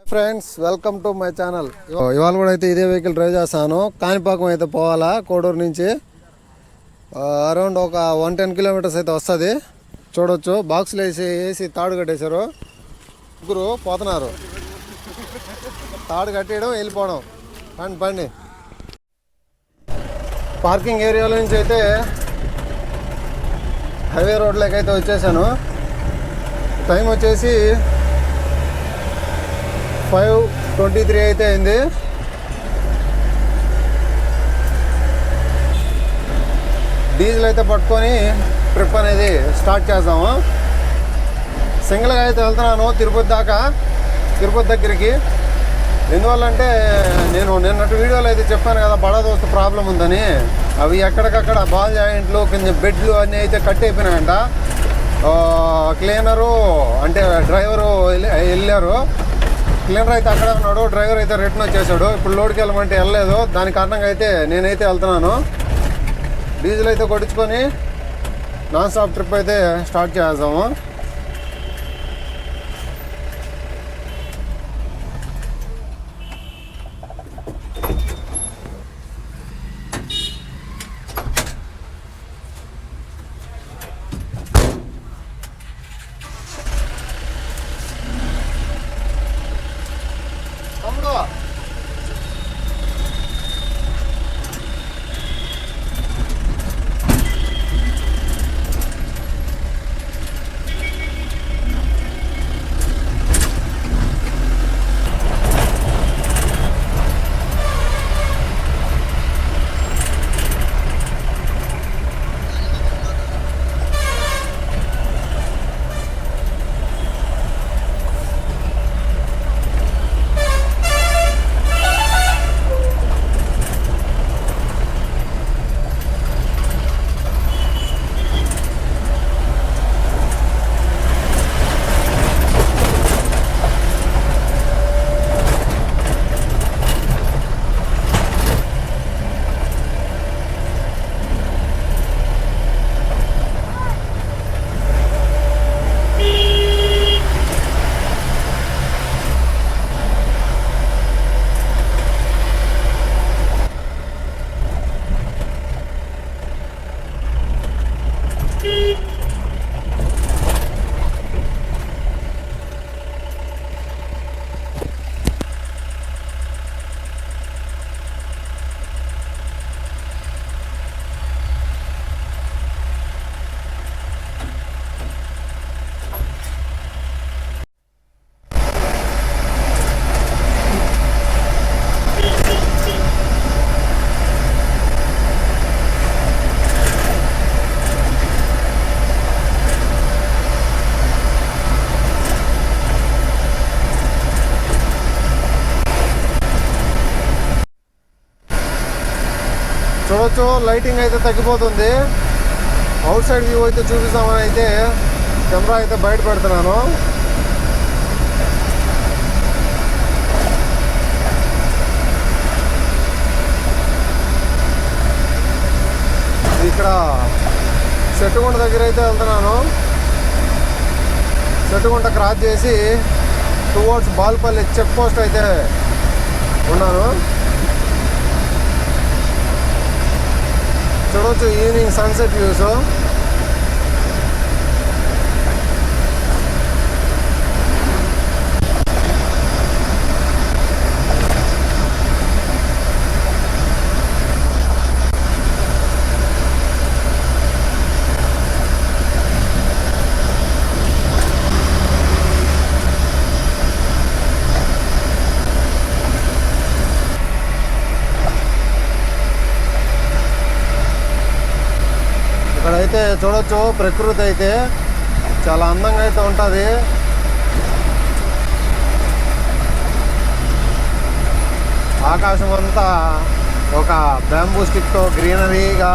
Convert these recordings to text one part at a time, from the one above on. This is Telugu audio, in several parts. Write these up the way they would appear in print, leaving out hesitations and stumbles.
Friends welcome to my channel. ఇవాళ కూడా అయితే ఇదే వెహికల్ డ్రైవ్ చేస్తాను. కాణిపాకం అయితే పోవాలా కోడూరు నుంచి. అరౌండ్ ఒక 110 కిలోమీటర్స్ అయితే వస్తుంది. చూడొచ్చు బాక్సులు వేసి తాడు కట్టేశారు. ముగ్గురు పోతున్నారు. తాడు కట్టేయడం వెళ్ళిపోవడం. పండి పార్కింగ్ ఏరియాలో నుంచి అయితే హైవే రోడ్లోకి అయితే వచ్చేసాను. టైం వచ్చేసి 5:23 అయితే అయింది. డీజిల్ అయితే పట్టుకొని ట్రిప్ అనేది స్టార్ట్ చేద్దాము. సింగిల్గా అయితే వెళ్తున్నాను తిరుపతి దగ్గరికి. ఎందువల్లంటే నేను నిన్నటి వీడియోలో అయితే చెప్పాను కదా బడా దోస్తు ప్రాబ్లం ఉందని. అవి ఎక్కడికక్కడ బాల్ జాయింట్లు కింద బెడ్లు అన్నీ అయితే కట్ అయిపోయినాయంట. క్లీనరు అంటే డ్రైవరు వెళ్ళారు. క్లీనర్ అయితే అక్కడే ఉన్నాడు, డ్రైవర్ అయితే రిటర్న్ వచ్చేసాడు. ఇప్పుడు లోడ్కి వెళ్ళమంటే వెళ్ళలేదు. దాని కారణంగా అయితే నేనైతే వెళ్తున్నాను. డీజిల్ అయితే కొట్టించుకొని నాన్ స్టాప్ ట్రిప్ అయితే స్టార్ట్ చేద్దాము. చూడొచ్చు లైటింగ్ అయితే తగ్గిపోతుంది. అవుట్ సైడ్ వ్యూ అయితే చూపిస్తామని అయితే కెమెరా అయితే బయట పెడుతున్నాను. ఇక్కడ చెట్టుగుంట దగ్గర అయితే వెళ్తున్నాను. చెట్టుగుంట క్రాస్ చేసి టువర్డ్స్ బాల్పల్లి చెక్ పోస్ట్ అయితే ఉన్నాను. చూడవచ్చు ఈవినింగ్ సన్సెట్ వ్యూస్. ఇక్కడైతే చూడొచ్చు ప్రకృతి అయితే చాలా అందంగా అయితే ఉంటుంది. ఆకాశం అంతా ఒక బ్యాంబూ స్టిక్తో గ్రీనరీగా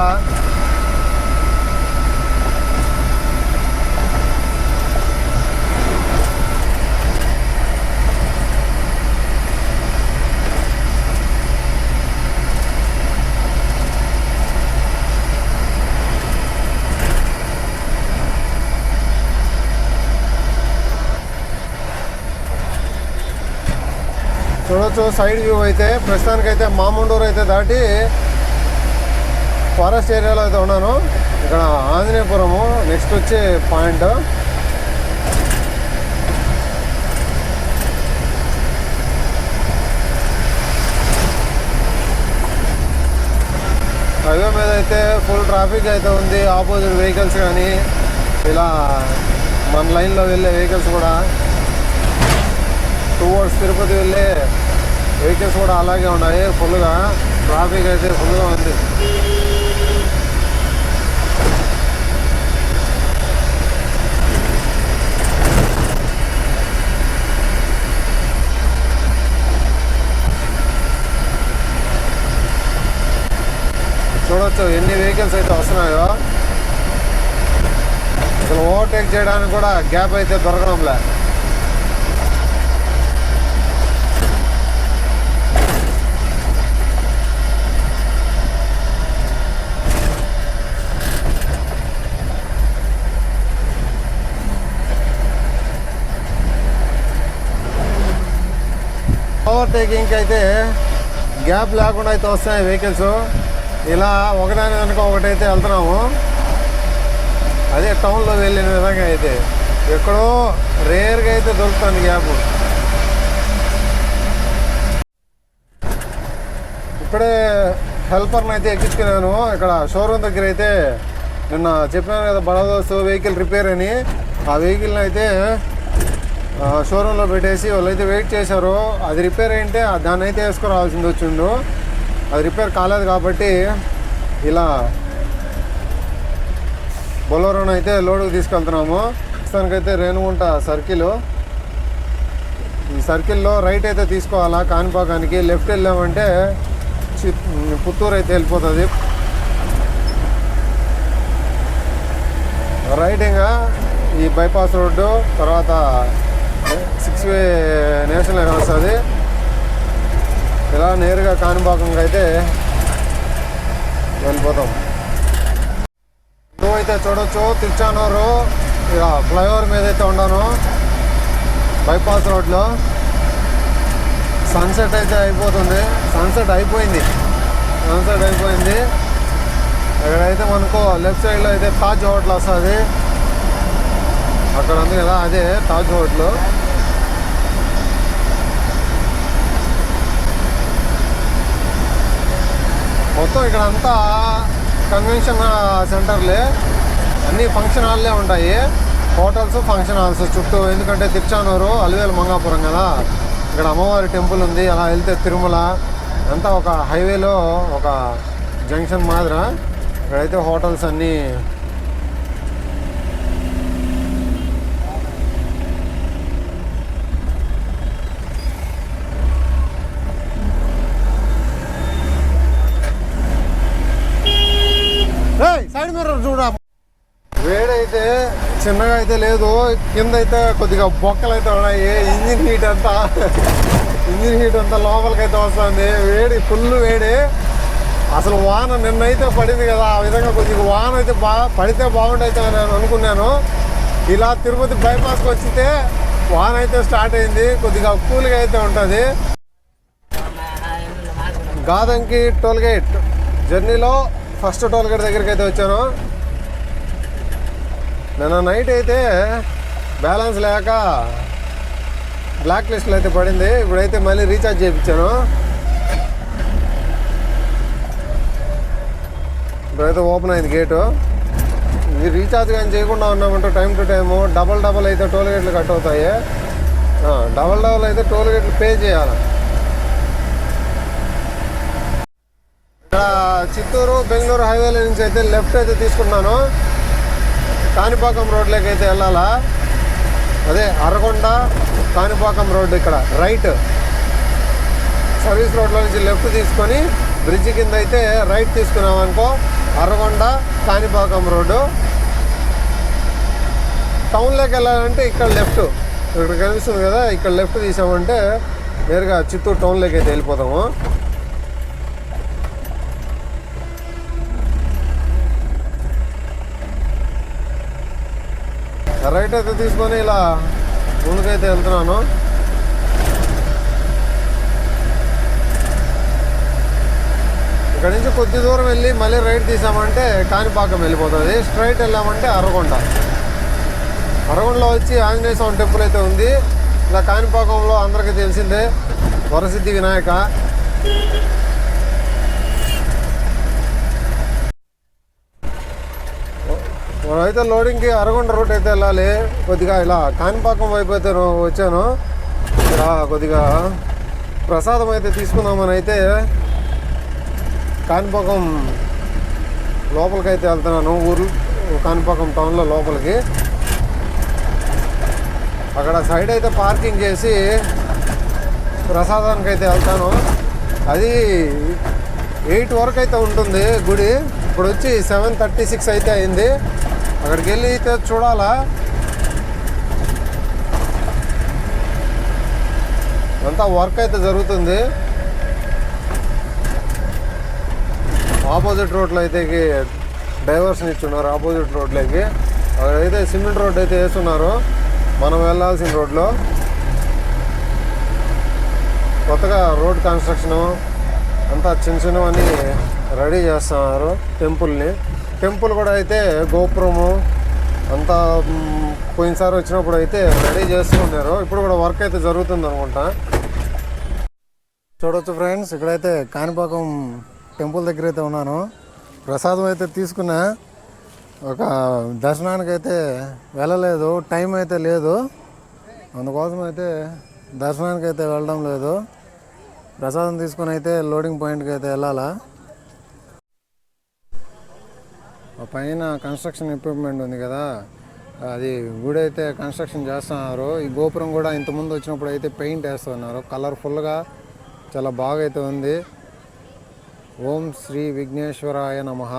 చూడొచ్చు సైడ్ వ్యూ అయితే. ప్రస్తుతానికైతే మాముండూరు అయితే దాటి ఫారెస్ట్ ఏరియాలో అయితే ఉన్నాను. ఇక్కడ ఆంజనేయపురము నెక్స్ట్ వచ్చే పాయింట్. హైవే మీద అయితే ఫుల్ ట్రాఫిక్ అయితే ఉంది. ఆపోజిట్ వెహికల్స్ కానీ ఇలా మన లైన్లో వెళ్ళే వెహికల్స్ కూడా, టువర్డ్స్ తిరుపతి వెళ్ళే వెహికల్స్ కూడా అలాగే ఉన్నాయి. ఫుల్గా ట్రాఫిక్ అయితే ఫుల్గా ఉంది. చూడొచ్చు ఎన్ని వెహికల్స్ అయితే వస్తున్నాయో. అసలు ఓవర్టేక్ చేయడానికి కూడా గ్యాప్ అయితే దొరకడంలే. ఓవర్టేకింగ్ అయితే గ్యాప్ లేకుండా అయితే వస్తున్నాయి వెహికల్స్. ఇలా ఒకదాని వెనుక ఒకటైతే వెళ్తున్నాము. అదే టౌన్లో వెళ్ళిన విధంగా అయితే ఎక్కడో రేర్గా అయితే దొరుకుతుంది గ్యాప్. ఇప్పుడే హెల్పర్ని అయితే ఎక్కించుకున్నాను. ఇక్కడ షోరూమ్ దగ్గర అయితే నిన్న చెప్పాను కదా బడాదోస్ వెహికల్ రిపేర్ అని. ఆ వెహికల్ని అయితే షోరూంలో పెట్టేసి వాళ్ళైతే వెయిట్ చేశారు. అది రిపేర్ అయింటే దాన్ని అయితే వేసుకురావాల్సింది వచ్చిండు. అది రిపేర్ కాలేదు కాబట్టి ఇలా బొలోరోని అయితే లోడుకు తీసుకెళ్తున్నాము. ప్రస్తుతానికైతే రేణుగుంట సర్కిల్. ఈ సర్కిల్లో రైట్ అయితే తీసుకోవాలా కాణిపాకానికి. లెఫ్ట్ వెళ్ళామంటే పుత్తూరు అయితే వెళ్ళిపోతుంది. రైట్ ఇంకా ఈ బైపాస్ రోడ్డు తర్వాత 6-వే నేషనల్ హైవే వస్తుంది. ఇలా నేరుగా కాణిపాకంగా అయితే వెళ్ళిపోతాం. అయితే చూడొచ్చు తిరుచానూరు ఇక ఫ్లైఓవర్ మీద అయితే ఉన్నాను బైపాస్ రోడ్లో. సన్సెట్ అయితే అయిపోతుంది. సన్సెట్ అయిపోయింది. ఇక్కడైతే మనకు లెఫ్ట్ సైడ్లో అయితే తాజ్ హోటల్ వస్తుంది. అక్కడ ఉంది కదా అదే తాజ్ హోటల్. మొత్తం ఇక్కడ అంతా కన్వెన్షన్ సెంటర్లే, అన్నీ ఫంక్షన్ హాల్లే ఉంటాయి. హోటల్స్, ఫంక్షన్ హాల్స్ చుట్టూ. ఎందుకంటే తిరుచానూరు అలివేలు మంగాపురం కదా, ఇక్కడ అమ్మవారి టెంపుల్ ఉంది. అలా వెళ్తే తిరుమల అంతా ఒక హైవేలో ఒక జంక్షన్ మాదిర. ఇక్కడైతే హోటల్స్ అన్నీ. సైడ్ మిర్రర్ చూడ. వేడైతే చిన్నగా అయితే లేదు. కింద అయితే కొద్దిగా బొక్కలు అయితే ఉన్నాయి. ఇంజిన్ హీట్ అంతా లోపలికైతే వస్తుంది. వేడి ఫుల్ వేడి. అసలు వాన నిన్నైతే పడింది కదా, ఆ విధంగా కొద్దిగా వాన అయితే పడితే బాగుంటుంది అని నేను అనుకున్నాను. ఇలా తిరుపతి బైపాస్కి వచ్చితే వాన అయితే స్టార్ట్ అయింది. కొద్దిగా కూల్గా అయితే ఉంటుంది. గాదంకి టోల్గేట్ జర్నీలో ఫస్ట్ టోల్గేట్ దగ్గరికి అయితే వచ్చాను. నిన్న నైట్ అయితే బ్యాలెన్స్ లేక బ్లాక్ లిస్ట్లో అయితే పడింది. ఇప్పుడైతే మళ్ళీ రీఛార్జ్ చేయించాను. ఇప్పుడైతే ఓపెన్ అయింది గేటు. ఇది రీఛార్జ్ కానీ చేయకుండా ఉన్నామంటే టైం టు టైము డబల్ అయితే టోల్గేట్లు కట్ అవుతాయి. డబల్ అయితే టోల్గేట్లు పే చేయాలి. ఇక్కడ చిత్తూరు బెంగళూరు హైవేల నుంచి అయితే లెఫ్ట్ అయితే తీసుకున్నాను. కాణిపాకం రోడ్లోకి అయితే వెళ్ళాలా. అదే అరగొండ కాణిపాకం రోడ్డు. ఇక్కడ రైట్ సర్వీస్ రోడ్లో నుంచి లెఫ్ట్ తీసుకొని బ్రిడ్జి కింద అయితే రైట్ తీసుకున్నాం అనుకో అరగొండ కాణిపాకం రోడ్డు. టౌన్లోకి వెళ్ళాలంటే ఇక్కడ లెఫ్ట్, ఇక్కడ కనిపిస్తుంది కదా, ఇక్కడ లెఫ్ట్ తీసామంటే నేరుగా చిత్తూరు టౌన్లోకి అయితే వెళ్ళిపోతాము. రైట్ అయితే తీసుకొని ఇలా ముందుకైతే వెళ్తున్నాను. కొద్ది దూరం వెళ్ళి మళ్ళీ రైట్ తీసామంటే కాణిపాకం వెళ్ళిపోతుంది. స్ట్రైట్ వెళ్ళామంటే అరగొండలో వచ్చి ఆంజనేయ స్వామి టెంపుల్ అయితే ఉంది. ఇలా కాణిపాకంలో అందరికీ తెలిసిందే వరసిద్ధి వినాయక. అయితే లోడింగ్కి అరగొండ రూట్ అయితే వెళ్ళాలి. కొద్దిగా ఇలా కాణిపాకం వైపు అయితే వచ్చాను. ఇక్కడ కొద్దిగా ప్రసాదం అయితే తీసుకుందామని అయితే కాణిపాకం లోపలికి అయితే వెళ్తున్నాను. కాణిపాకం టౌన్లో లోపలికి. అక్కడ సైడ్ అయితే పార్కింగ్ చేసి ప్రసాదానికి అయితే వెళ్తాను. అది 8 వరకు అయితే ఉంటుంది గుడి. ఇప్పుడు వచ్చి 7:36 అయితే అయింది. అక్కడికి వెళ్ళి అయితే చూడాలా. అంతా వర్క్ అయితే జరుగుతుంది. ఆపోజిట్ రోడ్లో అయితే డైవర్షన్ ఇచ్చున్నారు. ఆపోజిట్ రోడ్లోకి అక్కడైతే సిమెంట్ రోడ్ అయితే వేస్తున్నారు. మనం వెళ్ళాల్సిన రోడ్లో కొత్తగా రోడ్ కన్స్ట్రక్షను అంతా చిన్నవన్నీ రెడీ చేస్తున్నారు. టెంపుల్ కూడా అయితే గోపురము అంతా పోయినసారి వచ్చినప్పుడు అయితే రెడీ చేసుకున్నారు. ఇప్పుడు కూడా వర్క్ అయితే జరుగుతుంది అనుకుంటా. చూడొచ్చు ఫ్రెండ్స్, ఇక్కడైతే కాణిపాకం టెంపుల్ దగ్గర అయితే ఉన్నాను. ప్రసాదం అయితే తీసుకున్నా. ఒక దర్శనానికి అయితే వెళ్ళలేదు, టైం అయితే లేదు. అందుకోసం అయితే దర్శనానికి అయితే వెళ్ళడం లేదు. ప్రసాదం తీసుకుని అయితే లోడింగ్ పాయింట్కి అయితే వెళ్ళాలా. పైన కన్స్ట్రక్షన్ ఎక్విప్మెంట్ ఉంది కదా, అది గుడి అయితే కన్స్ట్రక్షన్ చేస్తున్నారు. ఈ గోపురం కూడా ఇంతకుముందు వచ్చినప్పుడు అయితే పెయింట్ వేస్తున్నారు. కలర్ఫుల్గా చాలా బాగా అయితే ఉంది. ఓం శ్రీ విఘ్నేశ్వరాయ నమః.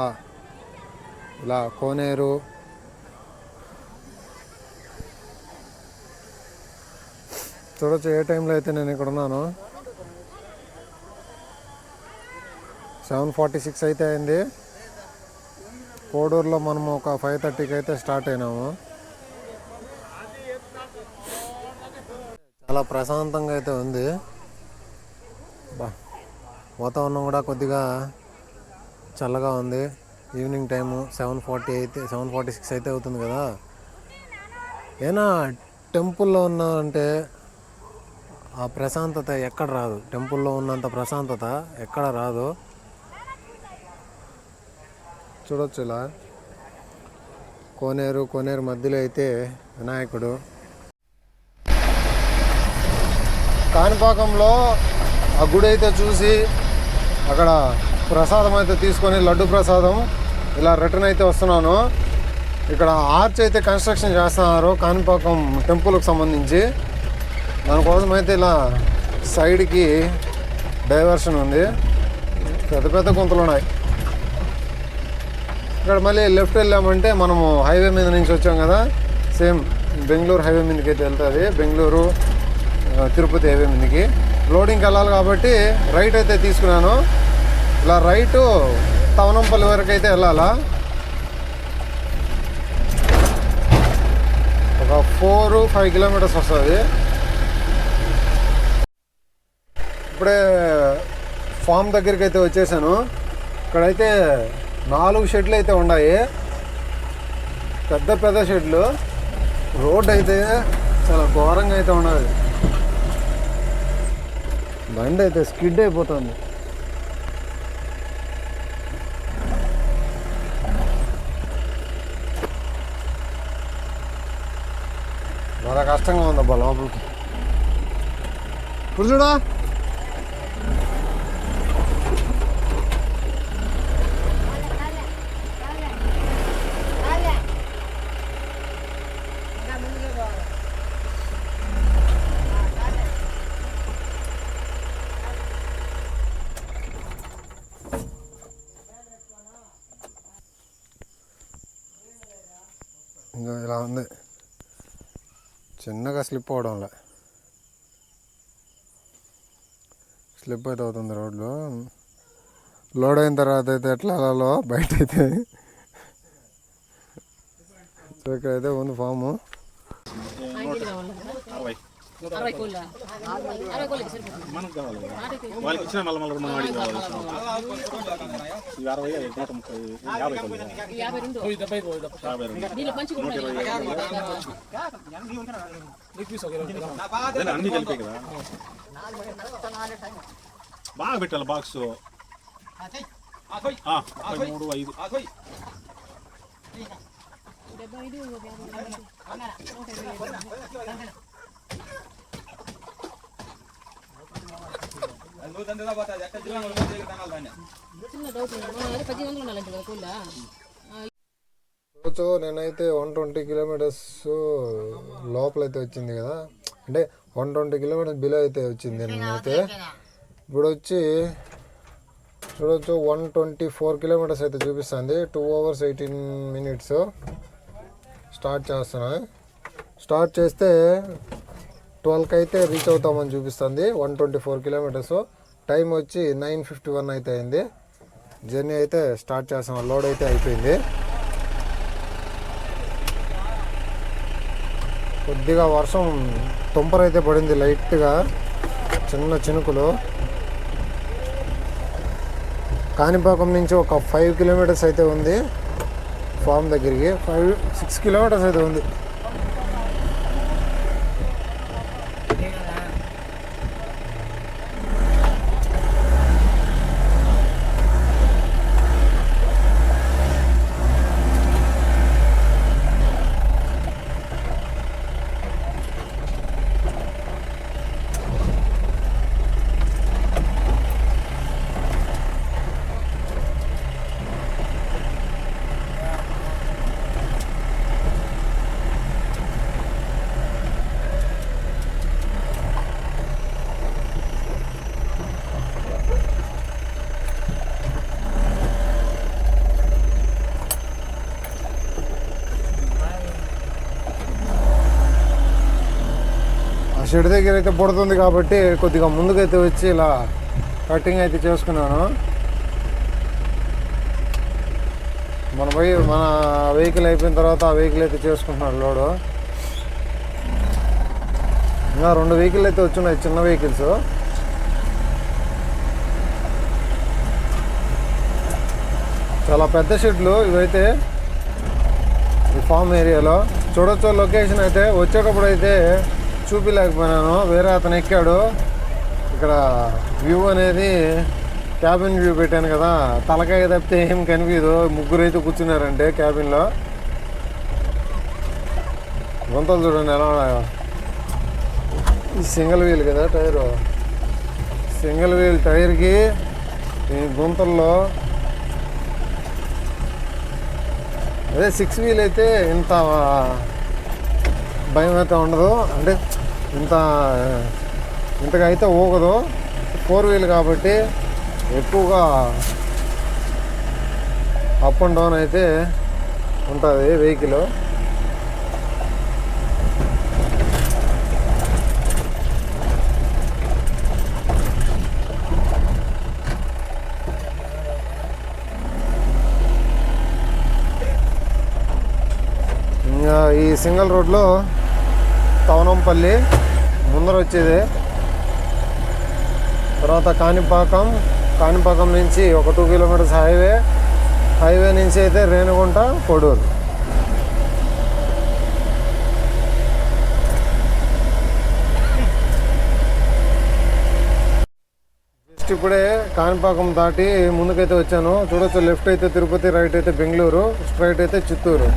ఇలా కోనేరు చూడొచ్చు. ఏ టైంలో అయితే నేను ఇక్కడ ఉన్నాను. 7:46 అయితే అయింది. కోడూరులో మనము ఒక 5:30కి అయితే స్టార్ట్ అయినాము. చాలా ప్రశాంతంగా అయితే ఉంది. వాతావరణం కూడా కొద్దిగా చల్లగా ఉంది. ఈవినింగ్ టైము 7:46 అయితే అవుతుంది కదా. ఏనా టెంపుల్లో ఉన్నా అంటే ఆ ప్రశాంతత ఎక్కడ రాదు. టెంపుల్లో ఉన్నంత ప్రశాంతత ఎక్కడ రాదు. చూడొచ్చు ఇలా కోనేరు మధ్యలో అయితే వినాయకుడు. కాణిపాకంలో ఆ గుడి అయితే చూసి అక్కడ ప్రసాదం అయితే తీసుకొని లడ్డు ప్రసాదం ఇలా రిటర్న్ అయితే వస్తున్నాను. ఇక్కడ ఆర్చ్ అయితే కన్స్ట్రక్షన్ చేస్తున్నారు కాణిపాకం టెంపుల్కి సంబంధించి. దానికోసం అయితే ఇలా సైడ్కి డైవర్షన్ ఉంది. పెద్ద గుంతలు ఉన్నాయి. ఇక్కడ మళ్ళీ లెఫ్ట్ వెళ్ళామంటే మనము హైవే మీద నుంచి వచ్చాం కదా, సేమ్ బెంగళూరు హైవే మీదకి అయితే వెళ్తుంది. బెంగళూరు తిరుపతి హైవే మీదకి లోడింగ్కి వెళ్ళాలి కాబట్టి రైట్ అయితే తీసుకున్నాను. ఇలా రైటు తవనంపల్లి వరకు అయితే వెళ్ళాలా. ఒక 4-5 కిలోమీటర్స్ వస్తుంది. ఇప్పుడే ఫామ్ దగ్గరికి అయితే వచ్చేసాను. ఇక్కడైతే 4 షెడ్లు అయితే ఉన్నాయి. పెద్ద షెడ్లు. రోడ్ అయితే చాలా ఘోరంగా అయితే ఉన్నది. బండి అయితే స్కిడ్ అయిపోతుంది. చాలా కష్టంగా ఉందబ్బా లోపలికి. ఇప్పుడు చూడా ఇంకా ఇలా ఉంది. చిన్నగా స్లిప్ అవడంలే. స్లిప్ అయితే అవుతుంది రోడ్లో. లోడ్ అయిన తర్వాత అయితే ఎట్లా వెళ్ళాలో బయట అయితే. సో ఇక్కడైతే ఉంది ఫాము. మనకు కావాలి వాళ్ళకి ఇచ్చిన మళ్ళీ మళ్ళీ మనం అడిగి కావాలి 60 50 అన్ని కలిపే కదా బాగా పెట్టాలి బాక్స్ 3 5 నేనైతే 120 కిలోమీటర్స్ లోపలైతే వచ్చింది కదా, అంటే 120 కిలోమీటర్స్ బిలో అయితే వచ్చింది నేనైతే. ఇప్పుడు వచ్చి చూడవచ్చు 124 కిలోమీటర్స్ అయితే చూపిస్తుంది. 2 hours 18 minutes స్టార్ట్ చేస్తున్నా. స్టార్ట్ చేస్తే 12కి అయితే రీచ్ అవుతామని చూపిస్తుంది. 124 కిలోమీటర్స్, టైం వచ్చి 9:51 అయితే అయింది. జర్నీ అయితే స్టార్ట్ చేస్తాం. లోడ్ అయితే అయిపోయింది. కొద్దిగా వర్షం తుంపర అయితే పడింది, లైట్గా చిన్న చినుకులు. కాణిపాకం నుంచి ఒక 5 కిలోమీటర్స్ అయితే ఉంది ఫామ్ దగ్గరికి. 6 కిలోమీటర్స్ అయితే ఉంది. షెడ్ దగ్గర అయితే పడుతుంది కాబట్టి కొద్దిగా ముందుకైతే వచ్చి ఇలా కటింగ్ అయితే చేసుకున్నాను. మన వెహికల్ అయిపోయిన తర్వాత ఆ వెహికల్ అయితే చేసుకుంటున్నాడు లోడు. ఇంకా 2 వెహికల్ అయితే వచ్చున్నాయి, చిన్న వెహికల్స్. చాలా పెద్ద షెడ్లు ఇవైతే ఈ ఫామ్ ఏరియాలో. చూడొచ్చు లొకేషన్ అయితే. వచ్చేటప్పుడు అయితే చూపించలేకపోయినాను, వేరే అతను ఎక్కాడు. ఇక్కడ వ్యూ అనేది క్యాబిన్ వ్యూ పెట్టాను కదా, తలకాయ తప్పితే ఏం కనిపించదు. 3 అయితే కూర్చున్నారంటే క్యాబిన్లో. గుంతలు చూడండి ఎలా ఉన్నాయో. ఈ సింగిల్ వీల్ కదా టైరు, సింగిల్ వీల్ టైర్కి ఈ గుంతల్లో. అదే 6 వీల్ అయితే ఇంత భయం అయితే ఉండదు, అంటే ఇంతగా అయితే ఊగదు. 4 వీల్ కాబట్టి ఎక్కువగా అప్ అండ్ డౌన్ అయితే ఉంటుంది వెహికల్. ఇంకా ఈ సింగిల్ రోడ్లో తవనంపల్లి ముందర వచ్చేది, తర్వాత కాణిపాకం నుంచి ఒక 2 కిలోమీటర్స్ హైవే నుంచి అయితే రేణిగుంట, కొడూరు. జస్ట్ ఇప్పుడే కాణిపాకం దాటి ముందుకైతే వచ్చాను. చూడొచ్చు, లెఫ్ట్ అయితే తిరుపతి, రైట్ అయితే బెంగళూరు, స్ట్రైట్ అయితే చిత్తూరు.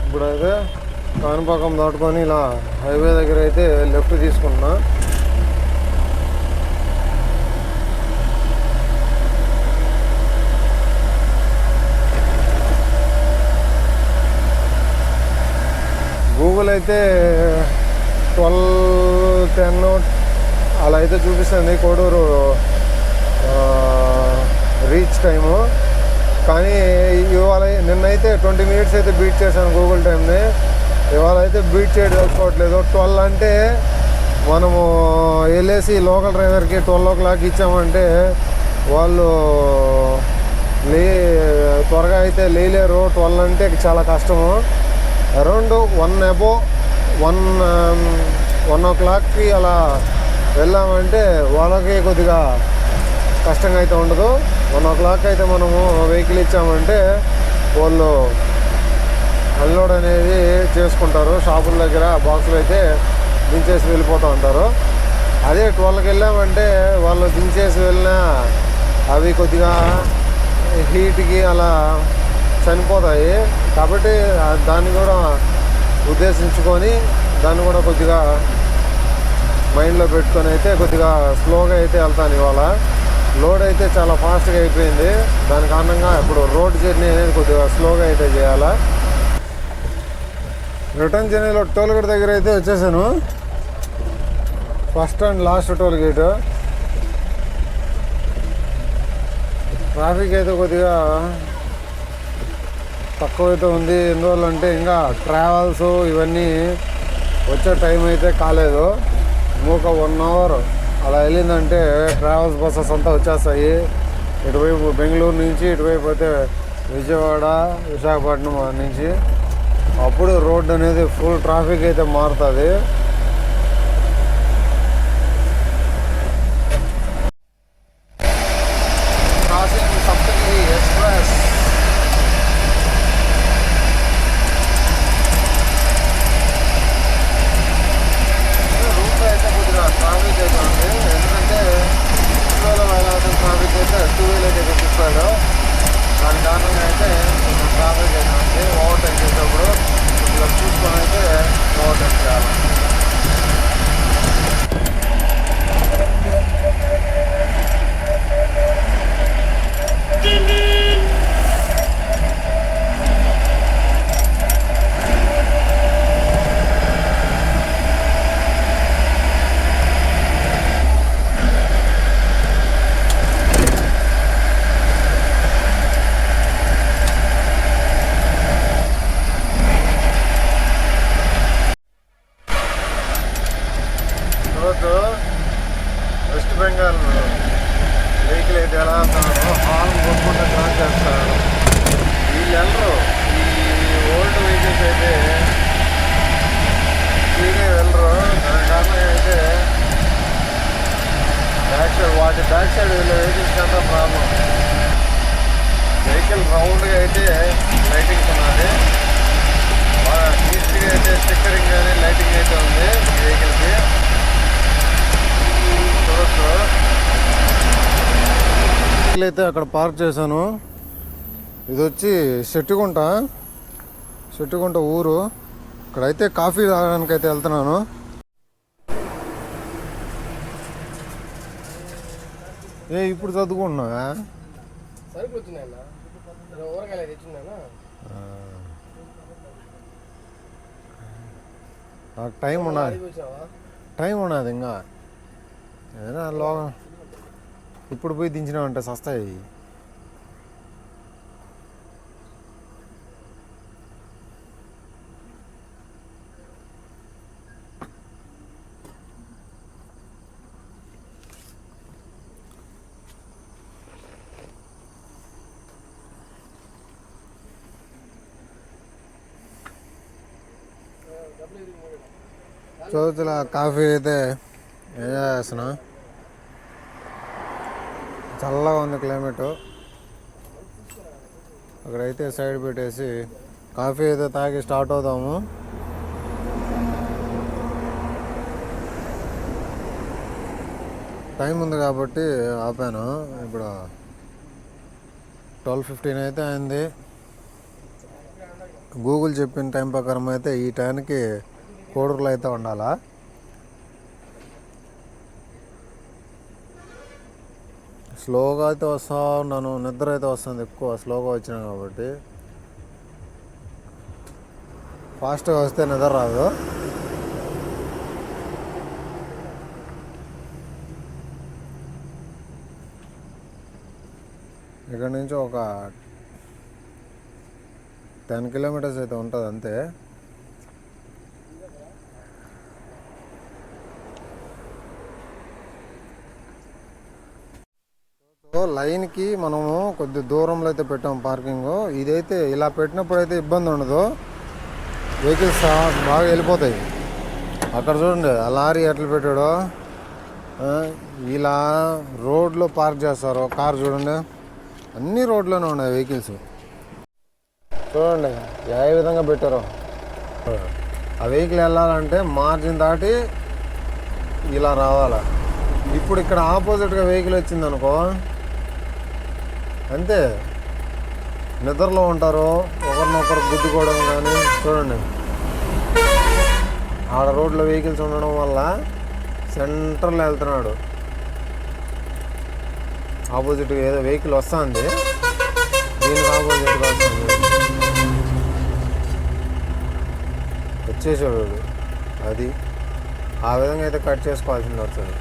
ఇప్పుడైతే కాణిపాకం దాటుకొని ఇలా హైవే దగ్గర అయితే లెఫ్ట్ తీసుకున్నా. గూగుల్ అయితే 12:10 అలా అయితే చూపిస్తుంది కోడూరు రీచ్ టైము. కానీ నిన్నైతే 20 minutes అయితే బీట్ చేశాను గూగుల్ టైంని. ఇవాళ అయితే బీట్ చేయకపోవట్లేదు. 12 అంటే మనము వెళ్ళేసి లోకల్ డ్రైవర్కి 12 o'clock ఇచ్చామంటే వాళ్ళు త్వరగా అయితే లేలేరు. 12 అంటే చాలా కష్టము. అరౌండ్ 1 o'clockకి అలా వెళ్ళామంటే వాళ్ళకి కొద్దిగా కష్టంగా అయితే ఉండదు. 1 o'clock అయితే మనము వెహికల్ ఇచ్చామంటే వాళ్ళు అన్లోడ్ అనేది చేసుకుంటారు. షాపుల దగ్గర బాక్సులు అయితే దించేసి వెళ్ళిపోతూ ఉంటారు. అదే 12కి వెళ్ళామంటే వాళ్ళు దించేసి వెళ్ళినా అవి కొద్దిగా హీట్కి అలా చనిపోతాయి. కాబట్టి దాన్ని కూడా ఉద్దేశించుకొని దాన్ని కూడా కొద్దిగా మైండ్లో పెట్టుకొని అయితే కొద్దిగా స్లోగా అయితే వెళ్తాను. ఇవాళ లోడ్ అయితే చాలా ఫాస్ట్గా అయిపోయింది. దాని కారణంగా ఇప్పుడు రోడ్ జర్నీ అనేది కొద్దిగా స్లోగా అయితే చేయాలా. రిటర్న్ జర్నీలో టోల్ గేట్ దగ్గర అయితే వచ్చేసాను. First and last toll gate. Traffic అయితే కొద్దిగా తక్కువైతే ఉంది. ఎందువల్ల అంటే ఇంకా ట్రావెల్స్ ఇవన్నీ వచ్చే టైం అయితే కాలేదు. ఇంకొక 1 hour అలా వెళ్ళిందంటే ట్రావెల్స్ బస్సెస్ అంతా వచ్చేస్తాయి. ఇటువైపు బెంగళూరు నుంచి ఇటువైపు అయితే విజయవాడ, విశాఖపట్నం నుంచి. అప్పుడు రోడ్ అనేది ఫుల్ ట్రాఫిక్ అయితే మారుతుంది. Crossing Saptagiri express. రూట్ అయితే కొద్దిగా ట్రాఫిక్ అయితే ఉంది. ఎందుకంటే 2 వెళ్ళాల్సిన ట్రాఫిక్ అయితే 2 అయితే చూపిస్తాడు. దాని కారణంగా అయితే కొంచెం ట్రాఫిక్ అయితే ఉంది. ఓవర్టేక్ చేసేటప్పుడు కొద్దిగా చూసుకొని అయితే ఓవర్టేక్ చేయాలి. వెస్ట్ బెంగాల్ వెహికల్ అయితే ఎలా వెళ్తున్నారో హార్న్ కొట్టుకుంటే క్రాస్ చేస్తారు. వీళ్ళు వెళ్ళరు. ఈ ఓల్డ్ వెహికల్స్ అయితే స్పీడ్గా వెళ్ళరు. దాని కారణంగా అయితే బ్యాక్ సైడ్ వీళ్ళ వెహికల్స్కి అంతా ప్రాబ్లం. వెహికల్ రౌండ్గా అయితే లైటింగ్స్ ఉన్నది. బాగా నీట్గా అయితే స్టిక్కరింగ్ కానీ లైటింగ్ అయితే ఉంది ఈ వెహికల్కి. అయితే అక్కడ పార్క్ చేశాను. ఇది వచ్చి చెట్టుగుంట ఊరు. ఇక్కడైతే కాఫీ తాగడానికి అయితే వెళ్తున్నాను. ఇప్పుడు చదువుకుంటున్నావా? నాకు టైం ఉన్నది ఇంకా ఏదైనా లోగా ఇప్పుడు పోయి దించినామంటే సస్తాయి. చదువుతుల కాఫీ అయితే ఎంజాయ్ చేస్తున్నా. చల్లగా ఉంది క్లైమేట్. అక్కడైతే సైడ్ పెట్టేసి కాఫీ అయితే తాగి స్టార్ట్ అవుతాము. టైం ఉంది కాబట్టి ఆపాను. ఇప్పుడు 12:15 అయితే అయింది. గూగుల్ చెప్పిన టైం ప్రకారం అయితే ఈ టైంకి కోడూరులో అయితే ఉండాలా. స్లోగా అయితే వస్తా ఉన్నాను. నిద్ర అయితే వస్తుంది ఎక్కువ స్లోగా వచ్చినా కాబట్టి. ఫాస్ట్గా వస్తే నిద్ర రాదు. ఇక్కడ నుంచి ఒక 10 kilometers అయితే ఉంటుంది అంతే. లైన్కి మనము కొద్ది దూరంలో అయితే పెట్టాము పార్కింగ్. ఇదైతే ఇలా పెట్టినప్పుడు అయితే ఇబ్బంది ఉండదు. వెహికల్స్ బాగా వెళ్ళిపోతాయి. అక్కడ చూడండి ఆ లారీ ఎట్లా పెట్టాడో, ఇలా రోడ్లో పార్క్ చేస్తారు. కార్ చూడండి, అన్ని రోడ్లోనే ఉన్నాయి వెహికల్స్. చూడండి ఏ విధంగా పెట్టారో. ఆ వెహికల్ వెళ్ళాలంటే మార్జిన్ దాటి ఇలా రావాలా. ఇప్పుడు ఇక్కడ ఆపోజిట్గా వెహికల్ వచ్చింది అనుకో, అంతే నిద్రలో ఉంటారు, ఒకరినొకరు గుద్దుకోవడం కానీ. చూడండి ఆడ రోడ్లో వెహికల్స్ ఉండడం వల్ల సెంటర్లో వెళ్తున్నాడు. ఆపోజిట్గా ఏదో వెహికల్ వస్తుంది, దీనికి ఆపోజిట్గా వస్తుంది, వచ్చేసాడు. అది ఆ విధంగా అయితే కట్ చేసుకోవాల్సింది వస్తుంది.